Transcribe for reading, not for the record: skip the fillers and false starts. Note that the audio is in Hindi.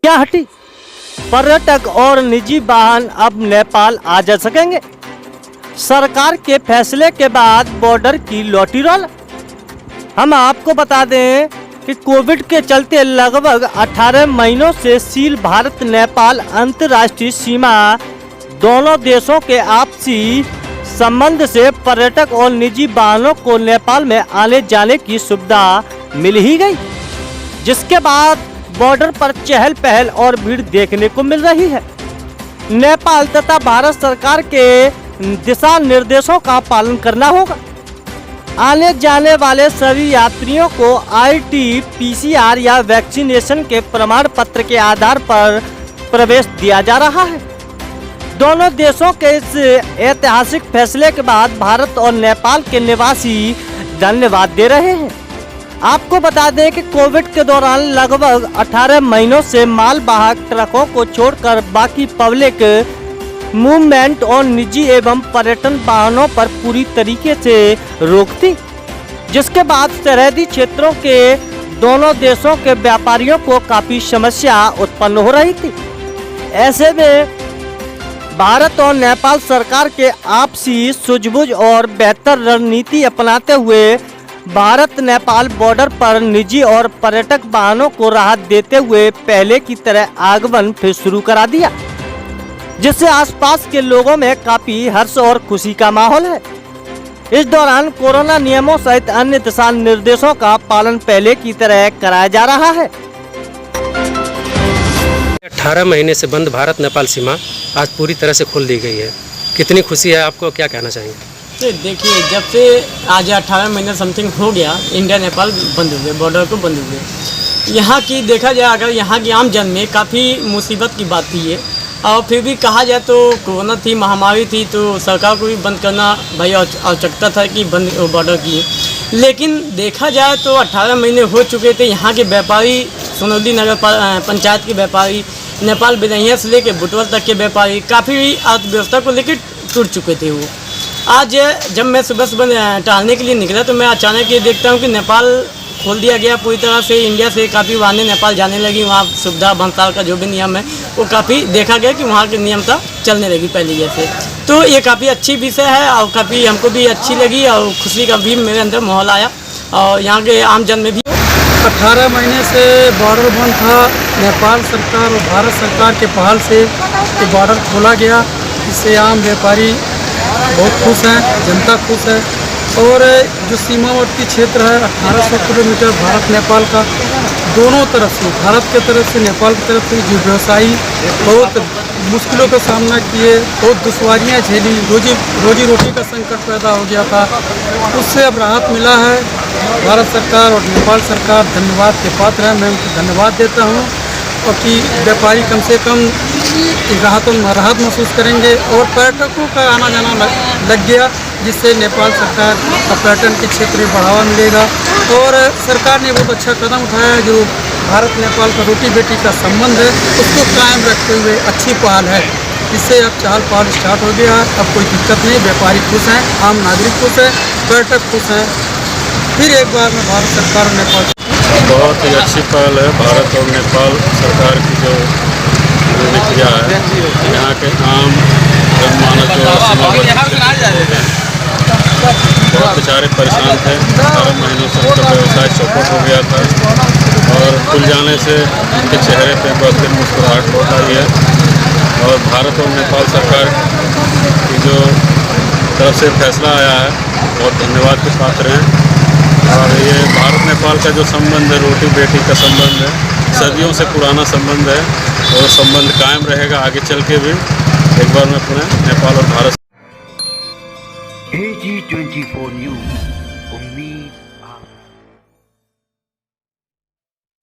क्या हटी? पर्यटक और निजी वाहन अब नेपाल आ जा सकेंगे। सरकार के फैसले के बाद बॉर्डर की लौटी रोल। हम आपको बता दें कि कोविड के चलते लगभग 18 महीनों से सील भारत नेपाल अंतर्राष्ट्रीय सीमा दोनों देशों के आपसी संबंध से पर्यटक और निजी वाहनों को नेपाल में आने जाने की सुविधा मिल ही गई, जिसके बाद बॉर्डर पर चहल पहल और भीड़ देखने को मिल रही है। नेपाल तथा भारत सरकार के दिशा निर्देशों का पालन करना होगा। आने जाने वाले सभी यात्रियों को RT-PCR या वैक्सीनेशन के प्रमाण पत्र के आधार पर प्रवेश दिया जा रहा है। दोनों देशों के इस ऐतिहासिक फैसले के बाद भारत और नेपाल के निवासी धन्यवाद दे रहे हैं। आपको बता दें कि कोविड के दौरान लगभग 18 महीनों से मालवाहक ट्रकों को छोड़कर बाकी पब्लिक मूवमेंट और निजी एवं पर्यटन वाहनों पर पूरी तरीके से रोक थी, जिसके बाद सरहदी क्षेत्रों के दोनों देशों के व्यापारियों को काफी समस्या उत्पन्न हो रही थी। ऐसे में भारत और नेपाल सरकार के आपसी सूझबूझ और बेहतर रणनीति अपनाते हुए भारत नेपाल बॉर्डर पर निजी और पर्यटक वाहनों को राहत देते हुए पहले की तरह आगमन फिर शुरू करा दिया, जिससे आसपास के लोगों में काफी हर्ष और खुशी का माहौल है। इस दौरान कोरोना नियमों सहित अन्य दिशा निर्देशों का पालन पहले की तरह कराया जा रहा है। 18 महीने से बंद भारत नेपाल सीमा आज पूरी तरह से खोल दी गई है। कितनी खुशी है, आपको क्या कहना चाहिए? देखिए, जब से आज 18 महीने समथिंग हो गया इंडिया नेपाल बंद हुए, बॉर्डर को बंद हुए। यहाँ की देखा जाए, अगर यहाँ की आम जन में काफ़ी मुसीबत की बात थी ये, और फिर भी कहा जाए तो कोरोना थी, महामारी थी, तो सरकार को भी बंद करना भाई आवश्यकता था कि बंद बॉर्डर की। लेकिन देखा जाए तो 18 महीने हो चुके थे। यहाँ के व्यापारी, सोनौली नगर पंचायत के व्यापारी, नेपाल बिलैया से लेकर बुटवल तक के व्यापारी काफ़ी अर्थव्यवस्था को लेकर टूट चुके थे। वो आज जब मैं सुबह सुबह टहलने के लिए निकला तो मैं अचानक ये देखता हूँ कि नेपाल खोल दिया गया पूरी तरह से। इंडिया से काफ़ी वाहनें नेपाल जाने लगी। वहाँ सुविधा भंसार का जो भी नियम है वो काफ़ी देखा गया कि वहाँ के नियम था चलने लगी पहले जैसे। तो ये काफ़ी अच्छी विषय है और काफ़ी हमको भी अच्छी लगी और खुशी का भी मेरे अंदर माहौल आया और यहाँ के आम जन में भी। 18 महीने से बॉर्डर बंद था। नेपाल सरकार और भारत सरकार के पहल से ये बॉर्डर खोला गया। इससे आम व्यापारी बहुत खुश हैं, जनता खुश है। और जो सीमावर्ती क्षेत्र है 1800 किलोमीटर भारत नेपाल का, दोनों तरफ से, भारत के तरफ से, नेपाल की तरफ से जो व्यवसायी बहुत मुश्किलों का सामना किए, बहुत दुश्वारियाँ झेली, रोजी रोटी का संकट पैदा हो गया था, उससे अब राहत मिला है। भारत सरकार और नेपाल सरकार धन्यवाद के पात्र हैं। मैं उनको धन्यवाद देता हूँ और कि व्यापारी कम से कम राहत महसूस करेंगे और पर्यटकों का आना जाना लग गया, जिससे नेपाल सरकार का पर्यटन के क्षेत्र में बढ़ावा मिलेगा। और सरकार ने बहुत अच्छा कदम उठाया है। जो भारत नेपाल का रोटी बेटी का संबंध है उसको कायम रखते हुए अच्छी पहल है। इससे अब चहल पहल स्टार्ट हो गया है। अब कोई दिक्कत नहीं, व्यापारी खुश हैं, आम नागरिक खुश हैं, पर्यटक खुश हैं। फिर एक बार में भारत सरकार और नेपाल बहुत ही अच्छी पहल है। भारत और नेपाल सरकार की जो उन्होंने किया है, यहाँ के आम जनमानस जो बहुत बेचारे परेशान थे। 18 महीनों से उनका व्यवसाय चौपट हो गया था और खुल जाने से उनके चेहरे पे बहुत दिन मुस्कुराहट हो रही है। और भारत और नेपाल सरकार की जो तरफ से फैसला आया है बहुत धन्यवाद के पात्र हैं। और ये भारत नेपाल का जो संबंध है, रोटी बेटी का संबंध है, सदियों से पुराना संबंध है और संबंध कायम रहेगा आगे चल के भी। एक बार मैं पुनः नेपाल और भारत AG24 News